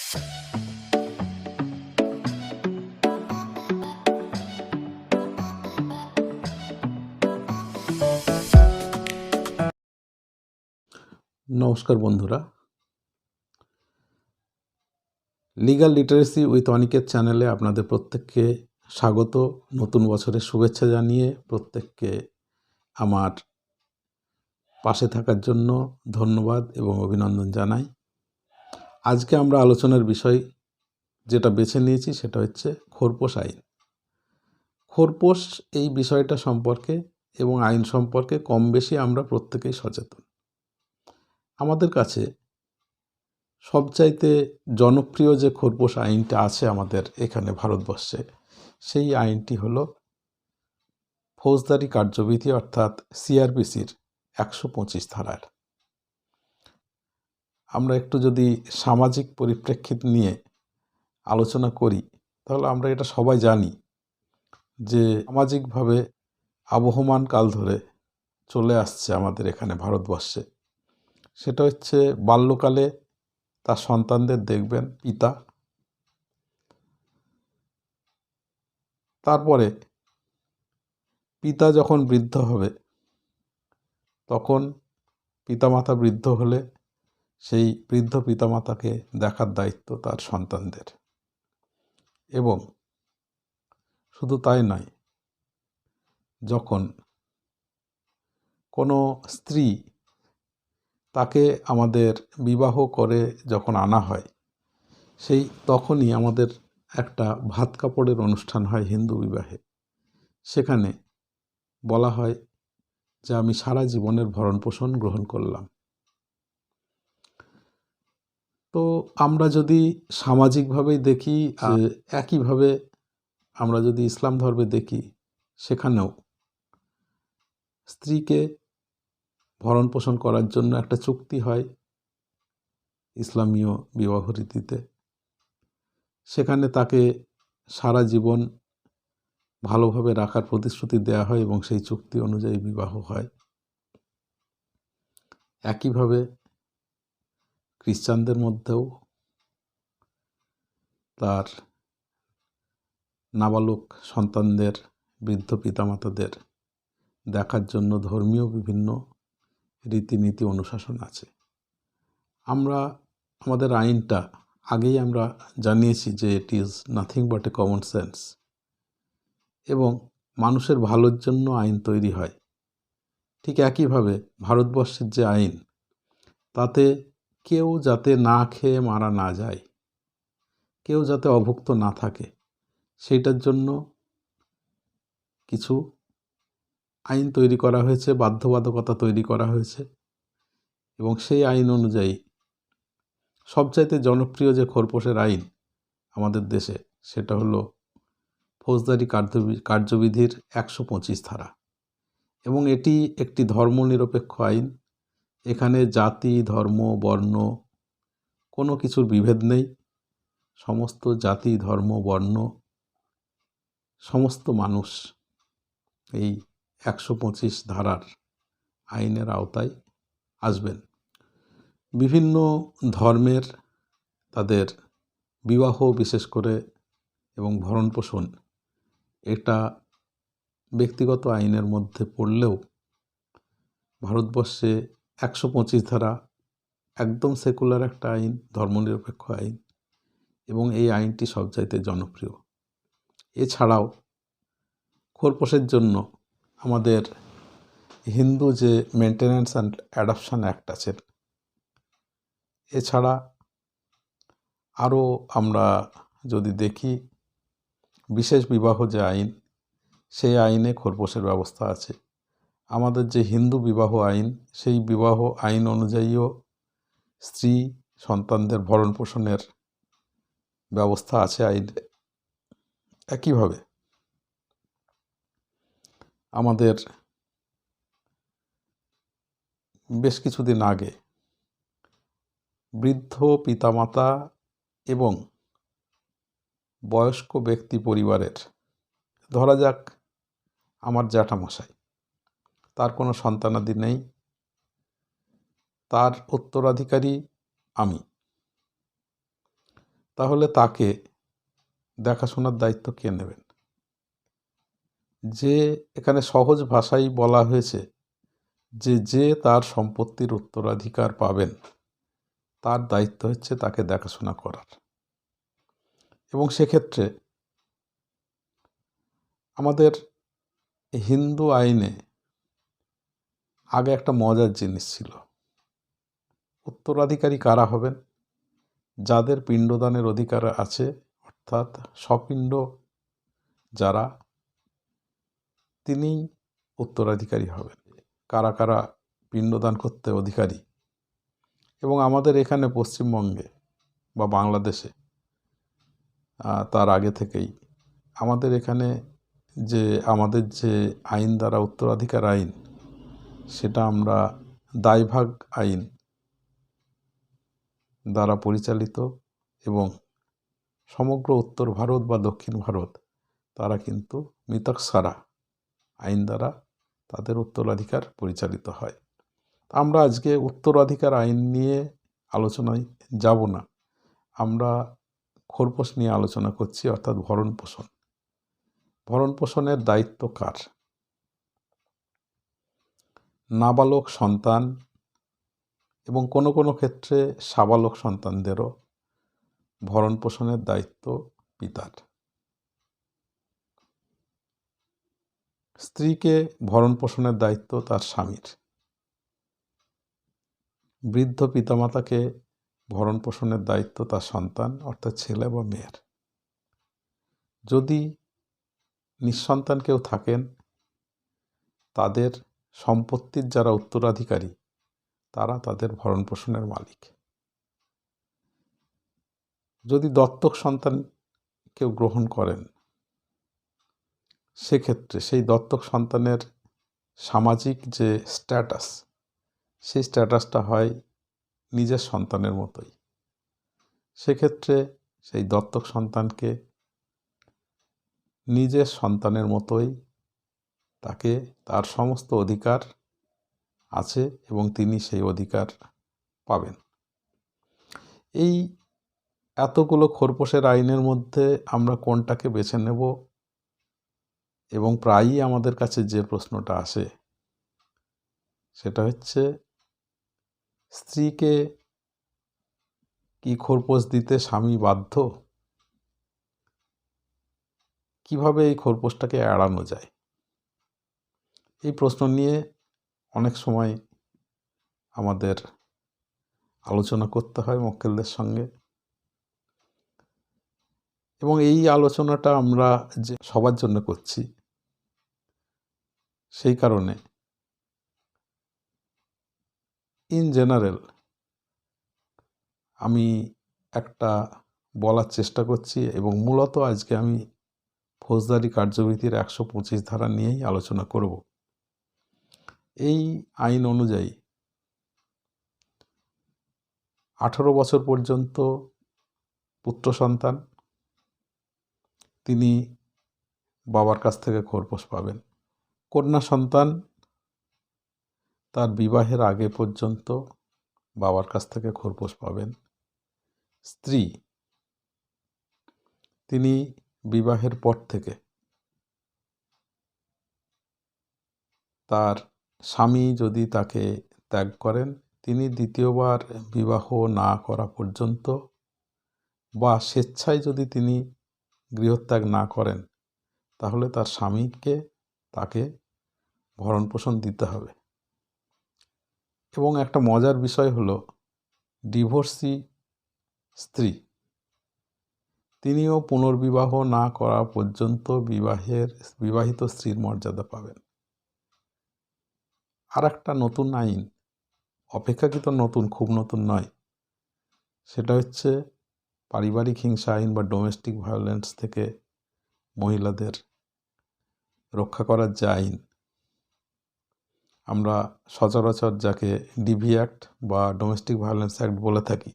নমস্কার বন্ধুরা, legal literacy with Aniket চ্যানেলে আপনাদের প্রত্যেককে স্বাগত। নতুন বছরের শুভেচ্ছা জানিয়ে প্রত্যেককে আমার পাশে থাকার জন্য ধন্যবাদ এবং অভিনন্দন জানাই। আজকে আমরা আলোচনার বিষয় যেটা বেছে নিয়েছি সেটা হচ্ছে খোরপোশ আইন। খোরপোশ এই বিষয়টা সম্পর্কে এবং আইন সম্পর্কে কম বেশি আমরা প্রত্যেকেই সচেতন। আমাদের কাছে সবচাইতে জনপ্রিয় যে খোরপোশ আইনটা আছে আমাদের এখানে ভারতবর্ষে, সেই আইনটি হলো ফৌজদারি কার্যবিধি অর্থাৎ CR.P.C-র 125 ধারার। আমরা একটু যদি সামাজিক পরিপ্রেক্ষিত নিয়ে আলোচনা করি তাহলে আমরা এটা সবাই জানি যে সামাজিকভাবে আবহমান কাল ধরে চলে আসছে আমাদের এখানে ভারতবর্ষে। সেটা হচ্ছে বাল্যকালে তার সন্তানদের দেখবেন পিতা, তারপরে পিতা যখন বৃদ্ধ হবে তখন পিতামাতা বৃদ্ধ হলে সেই বৃদ্ধ পিতামাতাকে দেখার দায়িত্ব তার সন্তানদের। এবং শুধু তাই নয়, যখন কোনো স্ত্রী তাকে আমাদের বিবাহ করে যখন আনা হয়, সেই তখনই আমাদের একটা ভাত কাপড়ের অনুষ্ঠান হয় হিন্দু বিবাহে। সেখানে বলা হয় যে আমি সারা জীবনের ভরণ পোষণ গ্রহণ করলাম। তো আমরা যদি সামাজিকভাবেই দেখি, একইভাবে আমরা যদি ইসলাম ধর্মে দেখি, সেখানেও স্ত্রীকে ভরণ পোষণ করার জন্য একটা চুক্তি হয় ইসলামীয় বিবাহ রীতিতে। সেখানে তাকে সারা জীবন ভালোভাবে রাখার প্রতিশ্রুতি দেওয়া হয় এবং সেই চুক্তি অনুযায়ী বিবাহ হয়। একইভাবে খ্রিস্টানদের মধ্যেও তার নাবালক সন্তানদের বৃদ্ধ পিতামাতাদের দেখার জন্য ধর্মীয় বিভিন্ন রীতিনীতি অনুশাসন আছে। আমরা আমাদের আইনটা আগেই আমরা জানিয়েছি যে it is nothing but a common sense, এবং মানুষের ভালোর জন্য আইন তৈরি হয়। ঠিক একইভাবে ভারতবর্ষের যে আইন, তাতে কেউ যাতে না খেয়ে মারা না যায়, কেউ যাতে অভুক্ত না থাকে, সেইটার জন্য কিছু আইন তৈরি করা হয়েছে, বাধ্যবাধকতা তৈরি করা হয়েছে। এবং সেই আইন অনুযায়ী সবচাইতে জনপ্রিয় যে খোরপোশের আইন আমাদের দেশে, সেটা হলো ফৌজদারি কার্যবিধির 125 ধারা। এবং এটি একটি ধর্মনিরপেক্ষ আইন। এখানে জাতি, ধর্ম, বর্ণ কোনো কিছুর বিভেদ নেই। সমস্ত জাতি, ধর্ম, বর্ণ, সমস্ত মানুষ এই 125 ধারার আইনের আওতায় আসবেন। বিভিন্ন ধর্মের তাদের বিবাহ বিশেষ করে এবং ভরণ পোষণ, এটা ব্যক্তিগত আইনের মধ্যে পড়লেও ভারতবর্ষে 125 ধারা একদম সেকুলার একটা আইন, ধর্মনিরপেক্ষ আইন, এবং এই আইনটি সবচাইতে জনপ্রিয়। এছাড়াও খোরপোশের জন্য আমাদের হিন্দু যে মেনটেন্যান্স অ্যান্ড অ্যাডপশন অ্যাক্ট আছে, এছাড়া আরও আমরা যদি দেখি বিশেষ বিবাহ যে আইন, সেই আইনে খোরপোশের ব্যবস্থা আছে। আমাদের যে হিন্দু বিবাহ আইন, সেই বিবাহ আইন অনুযায়ীও স্ত্রী সন্তানদের ভরণ পোষণের ব্যবস্থা আছে আইনে। একইভাবে আমাদের বেশ কিছুদিন আগে বৃদ্ধ পিতামাতা এবং বয়স্ক ব্যক্তি পরিবারের, ধরা যাক আমার জ্যাঠামশাই, তার কোনো সন্তানাদি নেই, তার উত্তরাধিকারী আমি। তাহলে তাকে দেখাশোনার দায়িত্ব কে নেবেন? যে এখানে সহজ ভাষায় বলা হয়েছে যে তার সম্পত্তির উত্তরাধিকার পাবেন তার দায়িত্ব হচ্ছে তাকে দেখাশোনা করার। এবং সেক্ষেত্রে আমাদের হিন্দু আইনে আগে একটা মজার জিনিস ছিল। উত্তরাধিকারী কারা হবেন? যাদের পিণ্ডদানের অধিকার আছে, অর্থাৎ স্বপিণ্ড যারা, তিনিই উত্তরাধিকারী হবেন। কারা কারা পিণ্ডদান করতে অধিকারী? এবং আমাদের এখানে পশ্চিমবঙ্গে বা বাংলাদেশে তার আগে থেকেই আমাদের এখানে আমাদের যে আইন দ্বারা উত্তরাধিকার আইন, সেটা আমরা দায়ভাগ আইন দ্বারা পরিচালিত, এবং সমগ্র উত্তর ভারত বা দক্ষিণ ভারত তারা কিন্তু মিতকসারা আইন দ্বারা তাদের উত্তরাধিকার পরিচালিত হয়। আমরা আজকে উত্তরাধিকার আইন নিয়ে আলোচনায় যাব না, আমরা খোরপোশ নিয়ে আলোচনা করছি, অর্থাৎ ভরণ পোষণ। ভরণ পোষণের দায়িত্ব কার? নাবালক সন্তান এবং কোনো কোনো ক্ষেত্রে সাবালক সন্তানদেরও ভরণ পোষণের দায়িত্ব পিতার। স্ত্রীকে ভরণ পোষণের দায়িত্ব তার স্বামীর। বৃদ্ধ পিতামাতাকে ভরণ পোষণের দায়িত্ব তার সন্তান, অর্থাৎ ছেলে বা মেয়ের। যদি নিঃসন্তান কেউ থাকেন, তাদের সম্পত্তির যারা উত্তরাধিকারী তারা তাদের ভরণ পোষণের মালিক। যদি দত্তক সন্তান কেউ গ্রহণ করেন, সেক্ষেত্রে সেই দত্তক সন্তানের সামাজিক যে স্ট্যাটাস, সেই স্ট্যাটাসটা হয় নিজের সন্তানের মতোই। সেক্ষেত্রে সেই দত্তক সন্তানকে নিজের সন্তানের মতোই তাকে তার সমস্ত অধিকার আছে এবং তিনি সেই অধিকার পাবেন। এই এতগুলো খোরপোশের আইনের মধ্যে আমরা কোনটাকে বেছে নেব, এবং প্রায়ই আমাদের কাছে যে প্রশ্নটা আসে সেটা হচ্ছে, স্ত্রীকে কি খোরপোশ দিতে স্বামী বাধ্য? কিভাবে এই খোরপোশটাকে এড়ানো যায়? এই প্রশ্ন নিয়ে অনেক সময় আমাদের আলোচনা করতে হয় মক্কেলদের সঙ্গে, এবং এই আলোচনাটা আমরা যে সবার জন্য করছি, সেই কারণে ইন জেনারেল আমি একটা বলার চেষ্টা করছি, এবং মূলত আজকে আমি ফৌজদারি কার্যবিধির 125 ধারা নিয়েই আলোচনা করব। এই আইন অনুযায়ী 18 বছর পর্যন্ত পুত্র সন্তান তিনি বাবার কাছ থেকে খোরপোশ পাবেন। কন্যা সন্তান তার বিবাহের আগে পর্যন্ত বাবার কাছ থেকে খোরপোশ পাবেন। স্ত্রী তিনি বিবাহের পর থেকে তার স্বামী যদি তাকে ত্যাগ করেন, তিনি দ্বিতীয়বার বিবাহ না করা পর্যন্ত, বা স্বেচ্ছায় যদি তিনি গৃহত্যাগ না করেন, তাহলে তার স্বামীকে তাকে ভরণ পোষণ দিতে হবে। এবং একটা মজার বিষয় হলো, ডিভোর্সি স্ত্রী তিনিও পুনর্বিবাহ না করা পর্যন্ত বিবাহিত স্ত্রীর মর্যাদা পাবেন। আর একটা নতুন আইন, অপেক্ষাকৃত নতুন, খুব নতুন নয়, সেটা হচ্ছে পারিবারিক হিংসা আইন বা ডোমেস্টিক ভায়োলেন্স থেকে মহিলাদের রক্ষা করার যে আইন, আমরা সচরাচর যাকে ডিভি অ্যাক্ট বা ডোমেস্টিক ভায়োলেন্স অ্যাক্ট বলে থাকি,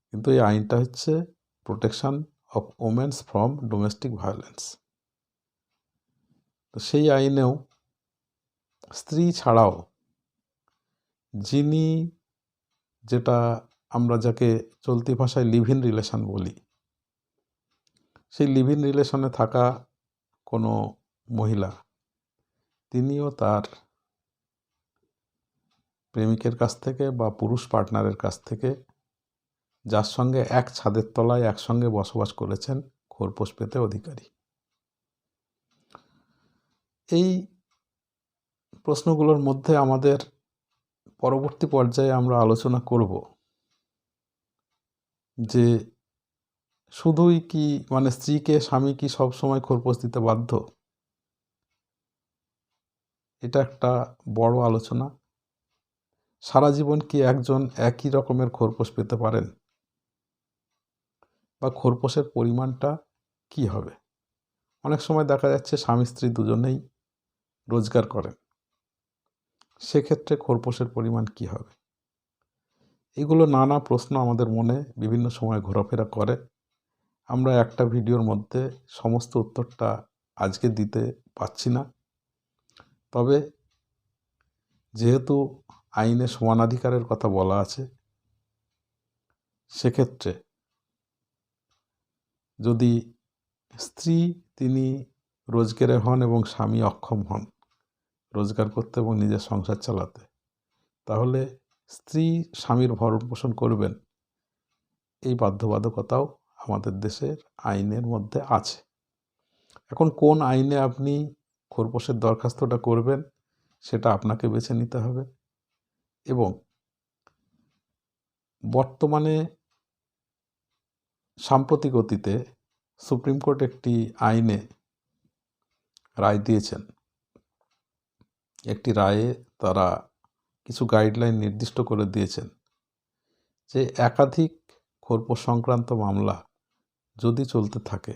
কিন্তু এই আইনটা হচ্ছে protection of women's from domestic violence. তো সেই আইনেও স্ত্রী ছাড়াও যিনি, যেটা আমরা যাকে চলতি ভাষায় লিভ ইন রিলেশন বলি, সেই লিভ ইন রিলেশনে থাকা কোনো মহিলা তিনিও তার প্রেমিকের কাছ থেকে বা পুরুষ পার্টনারের কাছ থেকে, যার সঙ্গে এক ছাদের তলায় একসঙ্গে বসবাস করেছেন, খোরপোশ পেতে অধিকারী। এই প্রশ্নগুলোর মধ্যে আমাদের পরবর্তী পর্যায়ে আমরা আলোচনা করব যে শুধুই কি মানে স্ত্রীকে স্বামী কি সবসময় খোরপোশ দিতে বাধ্য? এটা একটা বড় আলোচনা। সারা জীবন কি একজন একই রকমের খোরপোশ পেতে পারেন? বা খোরপোশের পরিমাণটা কি হবে? অনেক সময় দেখা যাচ্ছে স্বামী স্ত্রী দুজনেই রোজগার করেন, সেক্ষেত্রে খোরপোশের পরিমাণ কি হবে? এগুলো নানা প্রশ্ন আমাদের মনে বিভিন্ন সময় ঘোরাফেরা করে। আমরা একটা ভিডিওর মধ্যে সমস্ত উত্তরটা আজকে দিতে পারছি না। তবে যেহেতু আইনে সমানাধিকারের কথা বলা আছে, সেক্ষেত্রে যদি স্ত্রী তিনি রোজগারে হন এবং স্বামী অক্ষম হন রোজগার করতে এবং নিজের সংসার চালাতে, তাহলে স্ত্রী স্বামীর ভরণ পোষণ করবেন, এই বাধ্যবাধকতাও আমাদের দেশের আইনের মধ্যে আছে। এখন কোন আইনে আপনি খোরপোশের দরখাস্তটা করবেন সেটা আপনাকে বেছে নিতে হবে। এবং বর্তমানে সাম্প্রতিক অতীতে সুপ্রিম কোর্ট একটি আইনে রায় দিয়েছেন। একটি রায়ে তারা কিছু গাইডলাইন নির্দিষ্ট করে দিয়েছেন যে একাধিক খোরপোশ সংক্রান্ত মামলা যদি চলতে থাকে,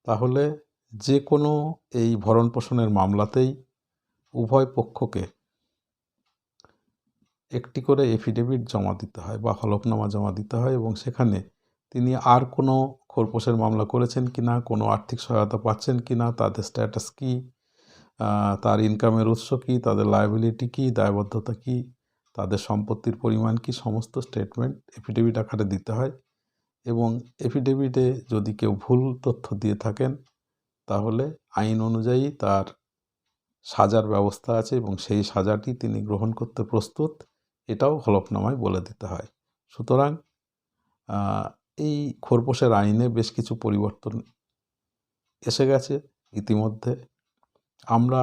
তাহলে যে কোনো এই ভরণ পোষণের মামলাতেই উভয় পক্ষকে একটি করে এফিডেভিট জমা দিতে হয় বা হলফনামা জমা দিতে হয়, এবং সেখানে তিনি আর কোনো খোরপোশের মামলা করেছেন কিনা, কোনো আর্থিক সহায়তা পাচ্ছেন কিনা, তাদের স্ট্যাটাস কী, তার ইনকামের উৎস কী, তাদের লায়াবিলিটি কী, দায়বদ্ধতা কী, তাদের সম্পত্তির পরিমাণ কী, সমস্ত স্টেটমেন্ট এফিডেভিট আকারে দিতে হয়। এবং এফিডেভিটে যদি কেউ ভুল তথ্য দিয়ে থাকেন, তাহলে আইন অনুযায়ী তার সাজার ব্যবস্থা আছে এবং সেই সাজাটি তিনি গ্রহণ করতে প্রস্তুত, এটাও হলফনামায় বলে দিতে হয়। সুতরাং এই খোরপোশের আইনে বেশ কিছু পরিবর্তন এসে গেছে ইতিমধ্যে। আমরা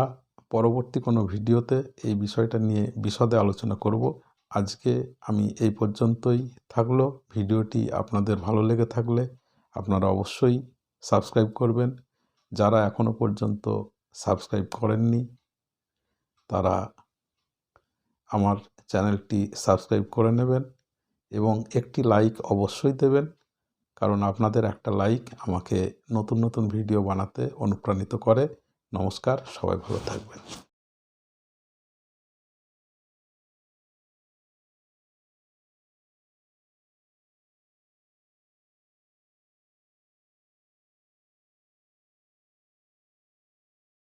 পরবর্তী কোনো ভিডিওতে এই বিষয়টা নিয়ে বিশদে আলোচনা করব। আজকে আমি এই পর্যন্তই থাকলো। ভিডিওটি আপনাদের ভালো লেগে থাকলে আপনারা অবশ্যই সাবস্ক্রাইব করবেন। যারা এখনও পর্যন্ত সাবস্ক্রাইব করেননি তারা আমার চ্যানেলটি সাবস্ক্রাইব করে নেবেন এবং একটি লাইক অবশ্যই দেবেন, কারণ আপনাদের একটা লাইক আমাকে নতুন নতুন ভিডিও বানাতে অনুপ্রাণিত করে। নমস্কার, সবাই ভালো থাকবেন।